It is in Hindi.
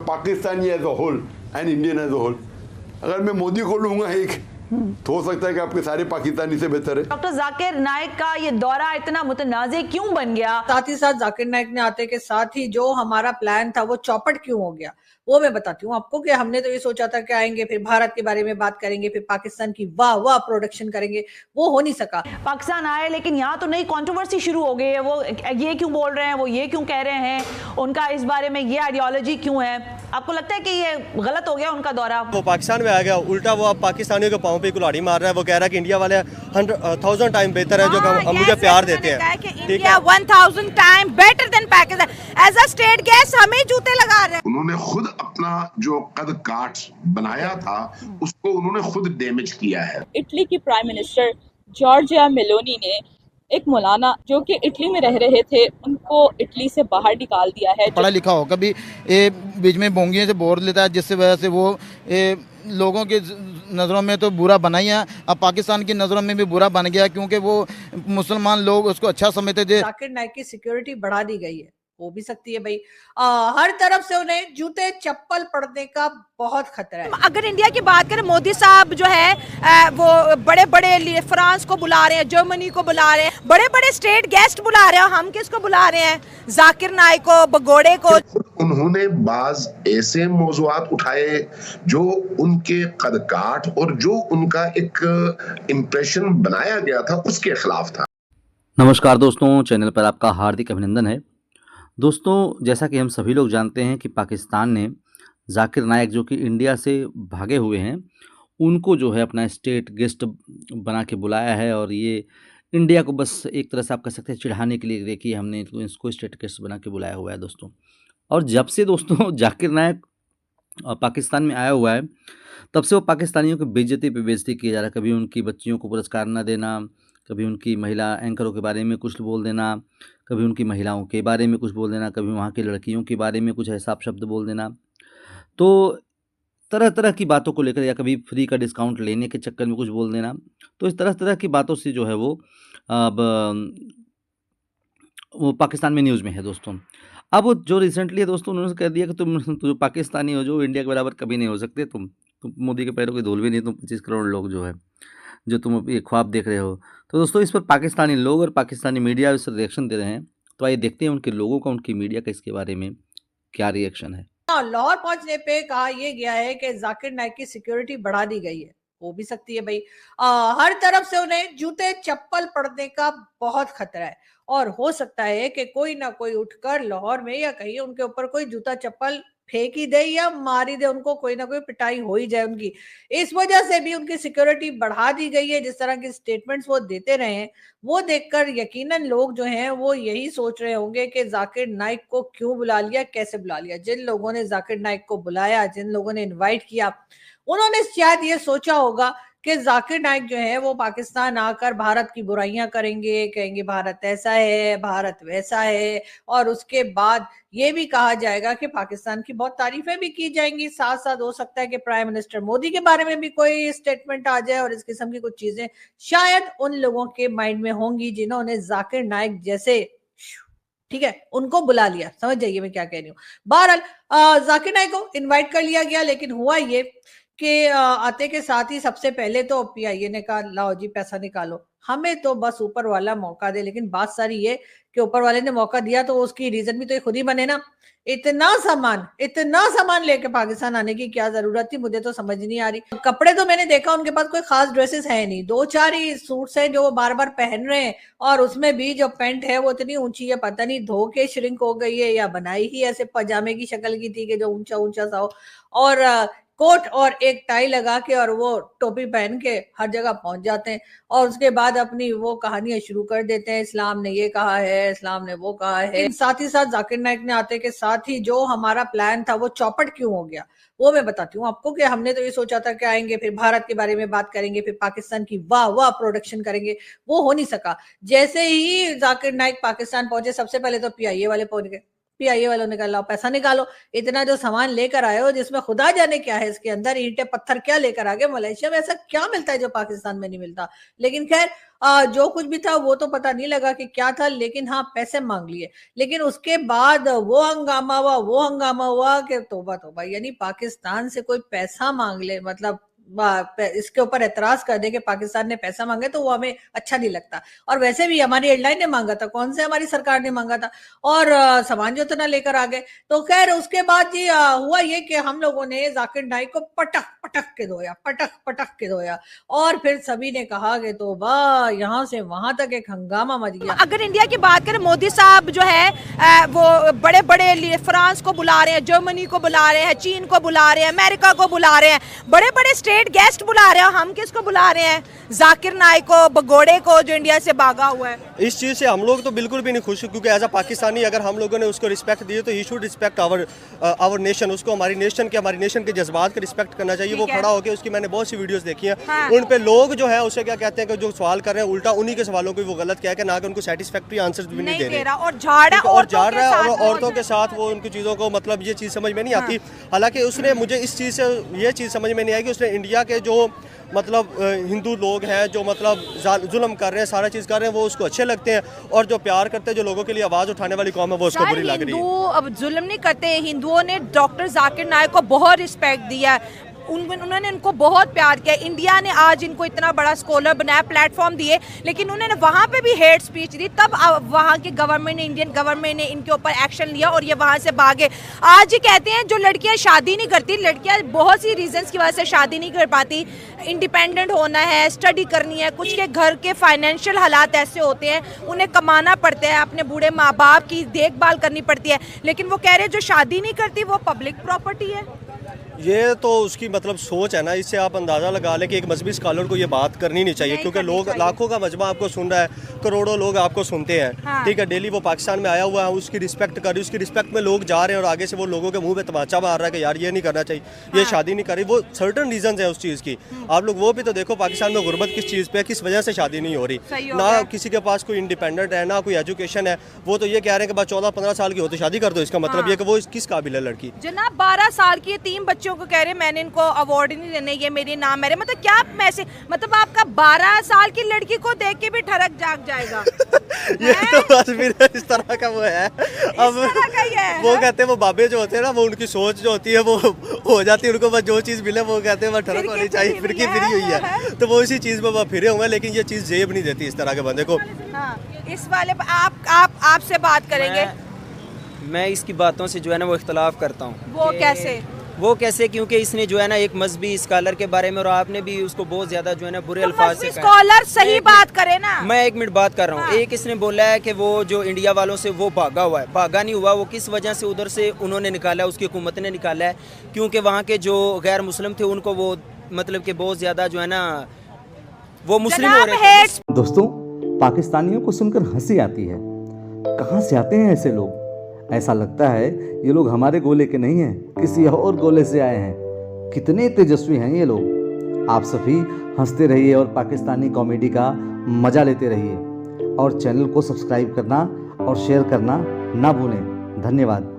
Pakistani as a whole and Indian as a whole, अगर मैं मोदी को लूंगा एक, तो हो सकता है कि आपके सारे पाकिस्तानी से बेहतर है। डॉक्टर जाकिर नाइक का ये दौरा इतना मुतनाज़े क्यों बन गया? साथ ही साथ जाकिर नाइक ने आते के साथ ही जो हमारा प्लान था वो चौपट क्यों हो गया, वो मैं बताती हूँ आपको। कि हमने तो ये सोचा था कि आएंगे, फिर भारत के बारे में बात करेंगे, फिर पाकिस्तान की वाह वाह प्रोडक्शन करेंगे, वो हो नहीं सका। पाकिस्तान आए लेकिन यहाँ तो नई कंट्रोवर्सी शुरू हो गई है। वो ये क्यों बोल रहे हैं, वो ये क्यों कह रहे हैं, उनका इस बारे में ये आइडियोलॉजी क्यों है? आपको लगता है कि ये गलत हो गया उनका दौरा? वो पाकिस्तान में आ गया, उल्टा वो अब पाकिस्तानियों के पाँव पे कुल्हाड़ी मार रहा है। वो कह रहा है कि इंडिया वाले 100,000 टाइम बेहतर है, जो मुझे प्यार देते हैं। ठीक है, 1000 time better than Pakistan. As a state guest हमें जूते लगा रहे हैं। उन्होंने खुद अपना जो कद काठ बनाया था उसको उन्होंने खुद डैमेज किया है। इटली की प्राइम मिनिस्टर जॉर्जिया मेलोनी ने एक मौलाना जो कि इटली में रह रहे थे, उनको इटली से बाहर निकाल दिया है। पढ़ा लिखा हो, कभी बीच में बोंगियों से बोल लेता है, जिससे वजह से वो लोगों के नज़रों में तो बुरा बना ही है, अब पाकिस्तान की नज़रों में भी बुरा बन गया, क्योंकि वो मुसलमान लोग उसको अच्छा समझते थे। जाकिर नाइक की सिक्योरिटी बढ़ा दी गई है, हो भी सकती है भाई। हर तरफ से उन्हें जूते चप्पल पड़ने का बहुत खतरा है। अगर इंडिया की बात करें, मोदी साहब जो है वो बड़े बड़े फ्रांस को बुला रहे हैं, जर्मनी को बुला रहे हैं, बड़े बड़े स्टेट गेस्ट बुला रहे हैं। हम किसको बुला रहे हैं? जाकिर नाइक को, भगोड़े को। उन्होंने बाज ऐसे मौजुआत उठाए जो उनके कद काठ और जो उनका एक इम्प्रेशन बनाया गया था उसके खिलाफ था। नमस्कार दोस्तों, चैनल पर आपका हार्दिक अभिनंदन है। दोस्तों, जैसा कि हम सभी लोग जानते हैं कि पाकिस्तान ने जाकिर नाइक जो कि इंडिया से भागे हुए हैं, उनको जो है अपना स्टेट गेस्ट बना के बुलाया है। और ये इंडिया को बस एक तरह से आप कह सकते हैं चिढ़ाने के लिए, देखिए हमने इसको स्टेट गेस्ट बना के बुलाया हुआ है दोस्तों। और जब से दोस्तों जाकिर नाइक पाकिस्तान में आया हुआ है, तब से वो पाकिस्तानियों की बेइज्जती पे बेइज्जती किया जा रहा है। कभी उनकी बच्चियों को पुरस्कार न देना, कभी उनकी महिला एंकरों के बारे में कुछ बोल देना, कभी उनकी महिलाओं के बारे में कुछ बोल देना, कभी वहाँ की लड़कियों के बारे में कुछ ऐसा शब्द बोल देना। तो तरह तरह की बातों को लेकर, या कभी फ्री का डिस्काउंट लेने के चक्कर में कुछ बोल देना। तो इस तरह तरह की बातों से जो है वो अब वो पाकिस्तान में न्यूज़ में है दोस्तों। अब वो जो रिसेंटली है दोस्तों, उन्होंने कह दिया कि तुम जो पाकिस्तानी हो, जो इंडिया के बराबर कभी नहीं हो सकते, तुम मोदी के पैरों की धूल भी नहीं, तुम 25 करोड़ लोग जो है, जो तुम ये ख्वाब देख रहे हो। तो दोस्तों, इस पर पाकिस्तानी लोग और पाकिस्तानी मीडिया इस पर रिएक्शन दे रहे हैं। तो आइए देखते हैं उनके लोगों का, उनकी मीडिया का इसके बारे में क्या रिएक्शन है। लाहौर पहुंचने पे कहा यह गया है कि जाकिर नाइक की सिक्योरिटी बढ़ा दी गई है, हो भी सकती है भाई। हर तरफ से उन्हें जूते चप्पल पड़ने का बहुत खतरा है, और हो सकता है कि कोई ना कोई उठकर लाहौर में या कहीं उनके ऊपर कोई जूता चप्पल फेंक ही दे या मार ही दे, उनको कोई ना कोई पिटाई हो ही जाए उनकी। इस वजह से भी उनकी सिक्योरिटी बढ़ा दी गई है। जिस तरह के स्टेटमेंट्स वो देते रहे हैं, वो देखकर यकीनन लोग जो हैं वो यही सोच रहे होंगे कि जाकिर नाइक को क्यों बुला लिया, कैसे बुला लिया। जिन लोगों ने जाकिर नाइक को बुलाया, जिन लोगों ने इनवाइट किया, उन्होंने शायद ये सोचा होगा कि जाकिर नाइक जो है वो पाकिस्तान आकर भारत की बुराइयां करेंगे, कहेंगे भारत ऐसा है, भारत वैसा है, और उसके बाद ये भी कहा जाएगा कि पाकिस्तान की बहुत तारीफें भी की जाएंगी। साथ साथ हो सकता है कि प्राइम मिनिस्टर मोदी के बारे में भी कोई स्टेटमेंट आ जाए, और इस किस्म की कुछ चीजें शायद उन लोगों के माइंड में होंगी जिन्होंने जाकिर नाइक जैसे, ठीक है, उनको बुला लिया। समझ जाइए मैं क्या कह रही हूँ। बहरहाल जाकिर नाइक को इन्वाइट कर लिया गया, लेकिन हुआ ये कि आते के साथ ही सबसे पहले तो पीआईए ने कहा लाओ जी पैसा निकालो, हमें तो बस ऊपर वाला मौका दे। लेकिन बात सारी ये कि ऊपर वाले ने मौका दिया तो उसकी रीजन भी तो ये खुद ही बने ना। इतना सामान लेके पाकिस्तान आने की क्या जरूरत थी, मुझे तो समझ नहीं आ रही। कपड़े तो मैंने देखा उनके पास कोई खास ड्रेसेस है नहीं, 2-4 ही सूट्स हैं जो वो बार बार पहन रहे हैं, और उसमें भी जो पैंट है वो इतनी ऊंची है, पता नहीं धो के श्रिंक हो गई है या बनाई ही ऐसे पजामे की शक्ल की थी कि जो ऊंचा ऊंचा सा हो, और कोट और एक टाई लगा के और वो टोपी पहन के हर जगह पहुंच जाते हैं, और उसके बाद अपनी वो कहानियां शुरू कर देते हैं, इस्लाम ने ये कहा है, इस्लाम ने वो कहा है। साथ ही साथ जाकिर नाइक ने आते के साथ ही जो हमारा प्लान था वो चौपट क्यों हो गया, वो मैं बताती हूँ आपको। कि हमने तो ये सोचा था कि आएंगे, फिर भारत के बारे में बात करेंगे, फिर पाकिस्तान की वाह वाह प्रोडक्शन करेंगे, वो हो नहीं सका। जैसे ही जाकिर नाइक पाकिस्तान पहुंचे, सबसे पहले तो पीआईए वाले पहुंच गए। PIA वालों ने कहा लाओ पैसा निकालो, इतना जो सामान लेकर आए हो जिसमें खुदा जाने क्या है, इसके अंदर ईंटें पत्थर क्या लेकर आ गए, मलेशिया में ऐसा क्या मिलता है जो पाकिस्तान में नहीं मिलता। लेकिन खैर जो कुछ भी था वो तो पता नहीं लगा कि क्या था, लेकिन हाँ पैसे मांग लिए। लेकिन उसके बाद वो हंगामा हुआ कि तौबा तौबा, यानी पाकिस्तान से कोई पैसा मांग ले, मतलब इसके ऊपर एतराज कर दे कि पाकिस्तान ने पैसा मांगे, तो वो हमें अच्छा नहीं लगता। और वैसे भी हमारी एयरलाइन ने मांगा था, कौन से हमारी सरकार ने मांगा था, और सामान जो इतना लेकर आ गए। तो खैर उसके बाद जी हुआ ये कि हम लोगों ने जाकिर नाइक को पटक पटक के धोया और फिर सभी ने कहा कि तो वाह, यहाँ से वहां तक एक हंगामा मच गया। अगर इंडिया की बात करें, मोदी साहब जो है वो बड़े बड़े फ्रांस को बुला रहे हैं, जर्मनी को बुला रहे हैं, चीन को बुला रहे हैं, अमेरिका को बुला रहे हैं, बड़े बड़े स्टेट गेस्ट बुला रहे हैं। हम किसको बुला रहे हैं? जाकिर नाइक को, भगोड़े को, जो इंडिया से भागा हुआ है। इस चीज़ से हम लोग तो बिल्कुल भी नहीं खुश, क्योंकि एज अ पाकिस्तानी अगर हम लोगों ने उसको रिस्पेक्ट दी तो he should respect our nation. उसको हमारी नेशन के जज्बात का रिस्पेक्ट करना चाहिए। वो खड़ा होकर, उसकी मैंने बहुत सी वीडियोस देखी हैं, हाँ। उन पे लोग जो है उसे क्या कहते हैं कि जो सवाल कर रहे हैं उल्टा उन्हीं के सवालों को वो गलत कह के ना कि उनको सेटिस्फैक्टरी आंसर भी नहीं दे रहा, और झाड़ रहा है और औरतों के साथ वो उनकी चीज़ों को, मतलब ये चीज़ समझ में नहीं आती। हालांकि उसने, मुझे इस चीज़ से ये चीज़ समझ में नहीं आई कि उसने इंडिया के जो मतलब हिंदू लोग हैं जो मतलब जुल्म कर रहे हैं, सारा चीज़ कर रहे हैं, वो उसको अच्छे लगते हैं, और जो प्यार करते हैं, जो लोगों के लिए आवाज़ उठाने वाली कौम है, वो उसको बुरी लग रही है। अब जुल्म नहीं करते, हिंदुओं ने डॉक्टर जाकिर नाइक को बहुत रिस्पेक्ट दिया, उन्होंने उनको बहुत प्यार किया। इंडिया ने आज इनको इतना बड़ा स्कॉलर बनाया, प्लेटफॉर्म दिए, लेकिन उन्होंने वहाँ पे भी हेट स्पीच दी। तब वहाँ की गवर्नमेंट ने, इंडियन गवर्नमेंट ने इनके ऊपर एक्शन लिया और ये वहाँ से भागे। आज ये कहते हैं जो लड़कियाँ शादी नहीं करती, लड़कियाँ बहुत सी रीजंस की वजह से शादी नहीं कर पाती, इंडिपेंडेंट होना है, स्टडी करनी है, कुछ के घर के फाइनेंशियल हालात ऐसे होते हैं, उन्हें कमाना पड़ता है, अपने बूढ़े माँ बाप की देखभाल करनी पड़ती है, लेकिन वो कह रहे हैं जो शादी नहीं करती वो पब्लिक प्रॉपर्टी है। ये तो उसकी मतलब सोच है ना, इससे आप अंदाज़ा लगा लें कि एक मजहबी स्कॉलर को ये बात करनी नहीं चाहिए, क्योंकि लोग, लाखों का मजमा आपको सुन रहा है, करोड़ों लोग आपको सुनते हैं, हाँ। ठीक है। डेली वो पाकिस्तान में आया हुआ है, उसकी रिस्पेक्ट कर रही, उसकी रिस्पेक्ट में लोग जा रहे हैं, और आगे से वो लोगों के मुंह पे तमाचा मार रहा है कि यार ये नहीं करना चाहिए, ये शादी नहीं कर रही। वो सर्टन रीजन है उस चीज़ की। आप लोग वो भी तो देखो, पाकिस्तान में गुर्बत किस चीज़ पे, किस वजह से शादी नहीं हो रही, ना किसी के पास कोई इंडिपेंडेंट है, ना कोई एजुकेशन है। वो तो ये कह रहे हैं कि बस 14-15 साल की हो तो शादी कर दो, इसका मतलब ये कि वो किस काबिल है लड़की। जनाब 12 साल की 3 बच्चों को कह रहे हैं मैंने इनको अवार्ड नहीं देने, ये मेरे नाम है, मतलब क्या मैसेज, मतलब आपका 12 साल की लड़की को देख के भी ठरक जाग जाएगा। ये तो बस फिर इस तरह का वो है। अब वो कहते हैं, वो बाबे जो होते हैं ना, वो उनकी सोच जो होती है वो हो जाती है, उनको बस जो चीज़ मिले वो कहते हैं वह ठरक होनी चाहिए, फिरकी फिरी हुई है, तो वो इसी चीज़ में वह फिरे होंगे। लेकिन ये चीज़ जेब नहीं देती इस तरह के बंदे को। इस वाले आपसे बात करेंगे। मैं इसकी बातों से जो है ना वो इख्तलाफ करता हूँ। वो कैसे? क्योंकि इसने जो है ना एक मजहबी स्कॉलर के बारे में, और आपने भी उसको बहुत ज्यादा जो है ना बुरे अल्फाज से कहा। स्कॉलर सही बात करे ना। मैं 1 मिनट बात कर रहा हूँ। एक इसने बोला है कि वो जो इंडिया वालों से वो भागा हुआ है, भागा नहीं हुआ, वो किस वजह से उधर से उन्होंने निकाला, उसकी हुकूमत ने निकाला है, क्योंकि वहाँ के जो गैर मुस्लिम थे उनको वो मतलब कि बहुत ज्यादा जो है ना वो मुस्लिम हो रहे थे। दोस्तों, पाकिस्तानियों को सुनकर हंसी आती है। कहाँ से आते हैं ऐसे लोग? ऐसा लगता है ये लोग हमारे गोले के नहीं हैं, किसी और गोले से आए हैं। कितने तेजस्वी हैं ये लोग। आप सभी हंसते रहिए और पाकिस्तानी कॉमेडी का मज़ा लेते रहिए, और चैनल को सब्सक्राइब करना और शेयर करना ना भूलें। धन्यवाद।